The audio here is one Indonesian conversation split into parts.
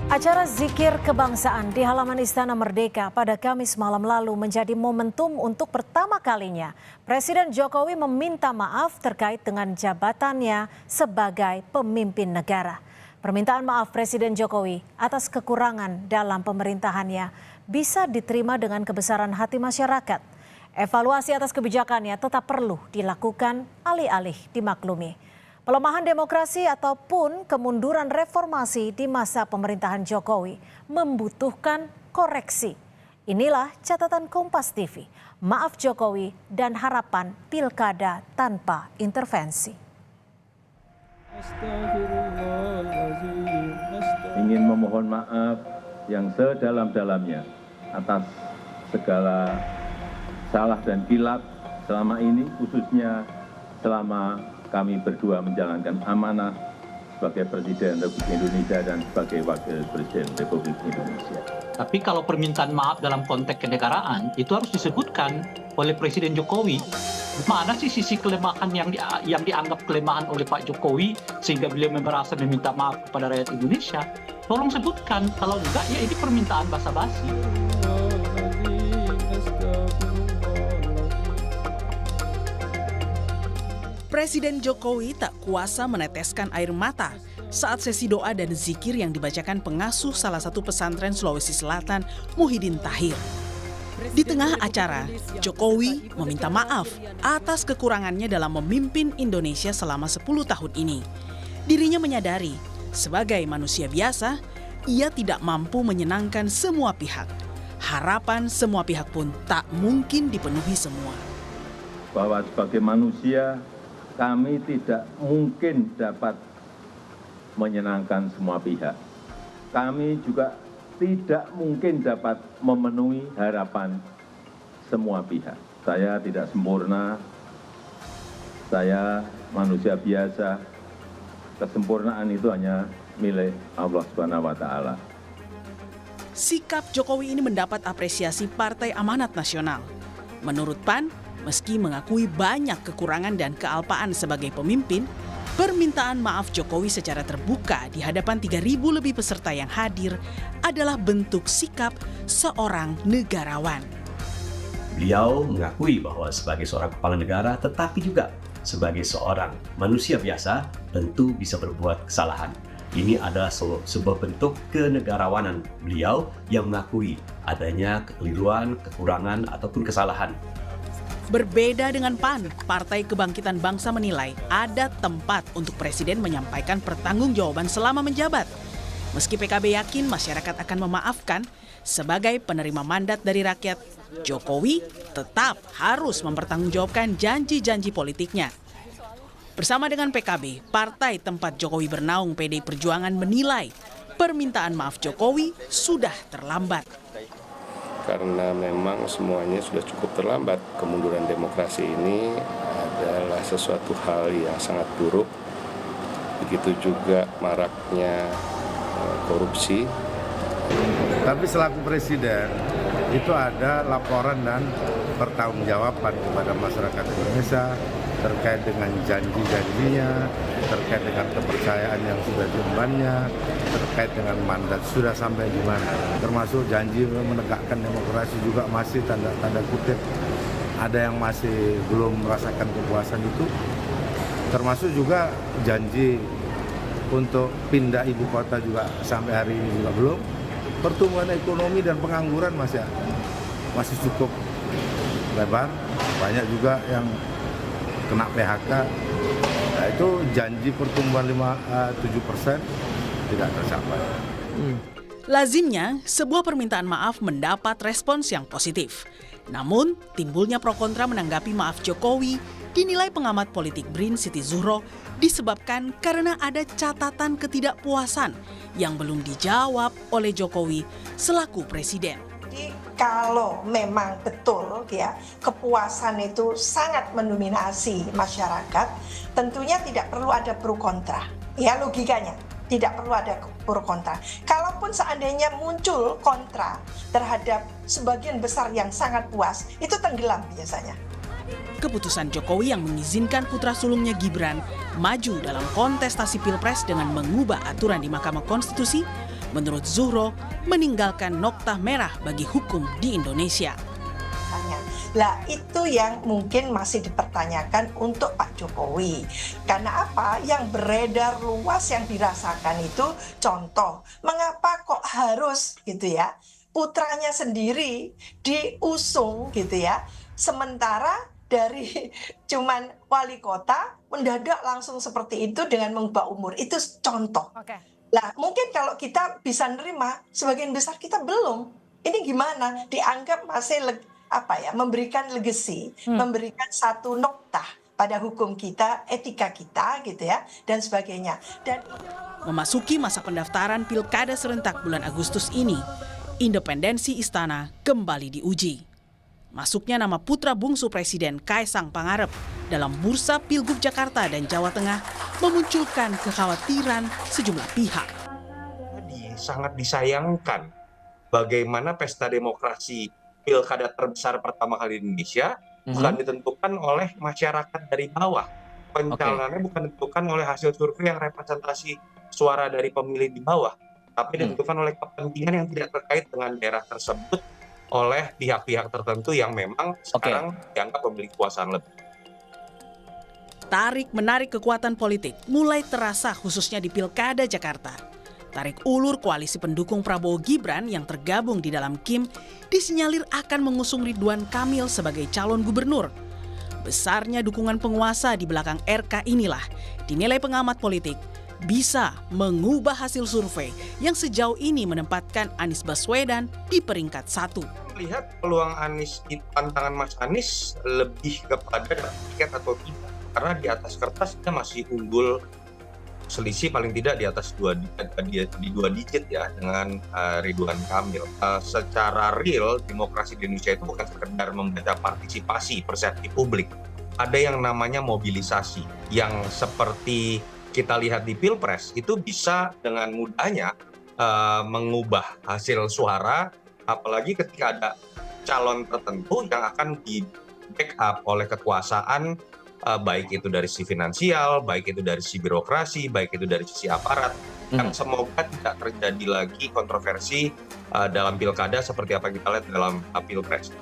Acara zikir kebangsaan di halaman Istana Merdeka pada Kamis malam lalu menjadi momentum untuk pertama kalinya Presiden Jokowi meminta maaf terkait dengan jabatannya sebagai pemimpin negara. Permintaan maaf Presiden Jokowi atas kekurangan dalam pemerintahannya bisa diterima dengan kebesaran hati masyarakat. Evaluasi atas kebijakannya tetap perlu dilakukan, alih-alih dimaklumi. Pelemahan demokrasi ataupun kemunduran reformasi di masa pemerintahan Jokowi membutuhkan koreksi. Inilah catatan Kompas TV, maaf Jokowi dan harapan pilkada tanpa intervensi. Ingin memohon maaf yang sedalam-dalamnya atas segala salah dan kilap selama ini, khususnya selama kami berdua menjalankan amanah sebagai Presiden Republik Indonesia dan sebagai Wakil Presiden Republik Indonesia. Tapi kalau permintaan maaf dalam konteks kenegaraan itu harus disebutkan oleh Presiden Jokowi. Mana sih sisi kelemahan yang dianggap kelemahan oleh Pak Jokowi sehingga beliau merasa meminta maaf kepada rakyat Indonesia? Tolong sebutkan, kalau enggak ya ini permintaan basa-basi. Presiden Jokowi tak kuasa meneteskan air mata saat sesi doa dan zikir yang dibacakan pengasuh salah satu pesantren Sulawesi Selatan, Muhyiddin Tahir. Di tengah acara, Jokowi meminta maaf atas kekurangannya dalam memimpin Indonesia selama 10 tahun ini. Dirinya menyadari, sebagai manusia biasa, ia tidak mampu menyenangkan semua pihak. Harapan semua pihak pun tak mungkin dipenuhi semua. Bahwa sebagai manusia, kami tidak mungkin dapat menyenangkan semua pihak. Kami juga tidak mungkin dapat memenuhi harapan semua pihak. Saya tidak sempurna, saya manusia biasa. Kesempurnaan itu hanya milik Allah Subhanahu wa Ta'ala. Sikap Jokowi ini mendapat apresiasi Partai Amanat Nasional. Menurut PAN, meski mengakui banyak kekurangan dan kealpaan sebagai pemimpin, permintaan maaf Jokowi secara terbuka di hadapan 3.000 lebih peserta yang hadir adalah bentuk sikap seorang negarawan. Beliau mengakui bahwa sebagai seorang kepala negara, tetapi juga sebagai seorang manusia biasa, tentu bisa berbuat kesalahan. Ini adalah sebuah bentuk kenegarawanan beliau yang mengakui adanya kekeliruan, kekurangan, ataupun kesalahan. Berbeda dengan PAN, Partai Kebangkitan Bangsa menilai ada tempat untuk Presiden menyampaikan pertanggungjawaban selama menjabat. Meski PKB yakin masyarakat akan memaafkan, sebagai penerima mandat dari rakyat, Jokowi tetap harus mempertanggungjawabkan janji-janji politiknya. Bersama dengan PKB, partai tempat Jokowi bernaung PDI Perjuangan menilai permintaan maaf Jokowi sudah terlambat. Karena memang semuanya sudah cukup terlambat. Kemunduran demokrasi ini adalah sesuatu hal yang sangat buruk. Begitu juga maraknya korupsi. Tapi selaku presiden itu ada laporan dan pertanggungjawaban kepada masyarakat Indonesia terkait dengan janji-janjinya, terkait dengan kepercayaan yang sudah diembannya, terkait dengan mandat sudah sampai di mana. Termasuk janji menegakkan demokrasi juga masih tanda kutip ada yang masih belum merasakan kepuasan itu. Termasuk juga janji untuk pindah ibu kota juga sampai hari ini juga belum. Pertumbuhan ekonomi dan pengangguran masih cukup lebar. Banyak juga yang kena PHK. Nah, itu janji pertumbuhan 7% tidak tercapai. Lazimnya, sebuah permintaan maaf mendapat respons yang positif. Namun, timbulnya pro kontra menanggapi maaf Jokowi dinilai pengamat politik BRIN Siti Zuhro disebabkan karena ada catatan ketidakpuasan yang belum dijawab oleh Jokowi selaku presiden. Jadi kalau memang betul ya kepuasan itu sangat mendominasi masyarakat, tentunya tidak perlu ada pro kontra. Ya logikanya. Tidak perlu ada pro kontra. Kalaupun seandainya muncul kontra terhadap sebagian besar yang sangat puas, itu tenggelam biasanya. Keputusan Jokowi yang mengizinkan putra sulungnya Gibran maju dalam kontestasi Pilpres dengan mengubah aturan di Mahkamah Konstitusi menurut Zuhro, meninggalkan noktah merah bagi hukum di Indonesia. Lah itu yang mungkin masih dipertanyakan untuk Pak Jokowi. Karena apa? Yang beredar luas yang dirasakan itu contoh, mengapa kok harus gitu ya, putranya sendiri diusung gitu ya, sementara dari cuman wali kota mendadak langsung seperti itu dengan mengubah umur. Itu contoh. Lah mungkin kalau kita bisa nerima, sebagian besar kita belum. Ini gimana? Dianggap masih memberikan legacy, memberikan satu noktah pada hukum kita, etika kita gitu ya, dan sebagainya. Dan memasuki masa pendaftaran Pilkada serentak bulan Agustus ini, independensi istana kembali diuji. Masuknya nama putra bungsu Presiden Kaisang Pangarep dalam bursa Pilgub Jakarta dan Jawa Tengah memunculkan kekhawatiran sejumlah pihak. Sangat disayangkan bagaimana pesta demokrasi pilkada terbesar pertama kali di Indonesia bukan ditentukan oleh masyarakat dari bawah. Pencalonannya bukan ditentukan oleh hasil survei yang representasi suara dari pemilih di bawah, tapi ditentukan oleh kepentingan yang tidak terkait dengan daerah tersebut oleh pihak-pihak tertentu yang memang sekarang dianggap memiliki kekuasaan lebih. Tarik-menarik kekuatan politik mulai terasa khususnya di Pilkada Jakarta. Tarik ulur koalisi pendukung Prabowo Gibran yang tergabung di dalam KIM disinyalir akan mengusung Ridwan Kamil sebagai calon gubernur. Besarnya dukungan penguasa di belakang RK inilah dinilai pengamat politik bisa mengubah hasil survei yang sejauh ini menempatkan Anies Baswedan di peringkat 1. Melihat peluang Anies di tantangan Mas Anies lebih kepada tiket atau tidak, karena di atas kertas dia masih unggul selisih paling tidak di atas dua digit ya dengan Ridwan Kamil. Secara real demokrasi di Indonesia itu bukan sekedar membaca partisipasi persepsi publik. Ada yang namanya mobilisasi yang seperti kita lihat di Pilpres itu bisa dengan mudahnya mengubah hasil suara, apalagi ketika ada calon tertentu yang akan di backup oleh kekuasaan, baik itu dari sisi finansial, baik itu dari sisi birokrasi, baik itu dari sisi aparat, yang semoga tidak terjadi lagi kontroversi dalam pilkada seperti apa kita lihat dalam Pilpres.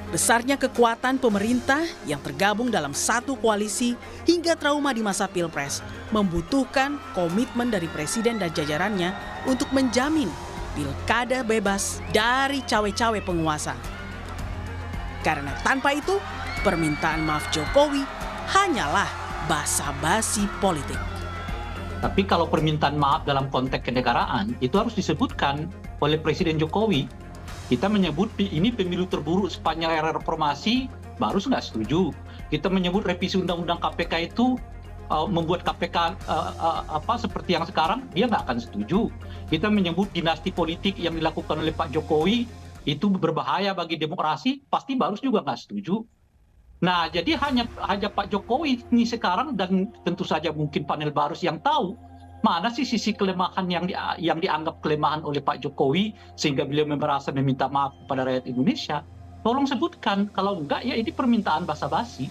Besarnya kekuatan pemerintah yang tergabung dalam satu koalisi hingga trauma di masa Pilpres membutuhkan komitmen dari Presiden dan jajarannya untuk menjamin pilkada bebas dari cawe-cawe penguasa. Karena tanpa itu, permintaan maaf Jokowi hanyalah basa-basi politik. Tapi kalau permintaan maaf dalam konteks kenegaraan itu harus disebutkan oleh Presiden Jokowi. Kita menyebut ini pemilu terburuk sepanjang era reformasi, baru nggak setuju. Kita menyebut revisi undang-undang KPK itu membuat KPK seperti yang sekarang, dia nggak akan setuju. Kita menyebut dinasti politik yang dilakukan oleh Pak Jokowi itu berbahaya bagi demokrasi, pasti baru juga nggak setuju. Nah, jadi hanya Pak Jokowi ini sekarang dan tentu saja mungkin panel Barus yang tahu mana sih sisi kelemahan yang dianggap kelemahan oleh Pak Jokowi sehingga beliau merasa meminta maaf kepada rakyat Indonesia. Tolong sebutkan, kalau enggak ya ini permintaan basa-basi.